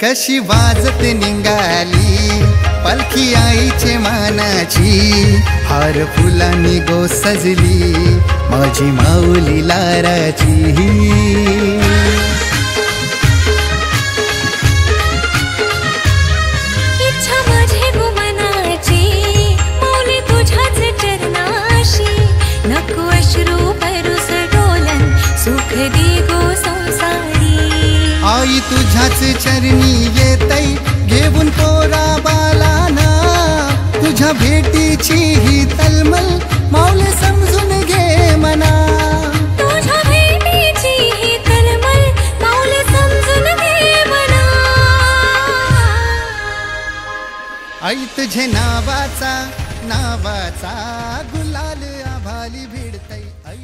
कशी वाजत निघाली पालखी आईचे मानाची, हार फुलांनी गो सजली माझी माऊली लाराची। इच्छा माझी गो मनाची माऊली तुझ्याच चरणाशी, नको अश्रू परुस डोलन सुख दे गो संसारी। आई तुझ्याच चरणी येतै घेऊन पोरा बालाना, तुझ्या भेटीची ही तलमल माऊली समजून घे मना। तुझ्या भेटीची ही तलमल माऊली समजून घे मना। आई तुझे नावाचा गुलाल आभाली भिडतै, आई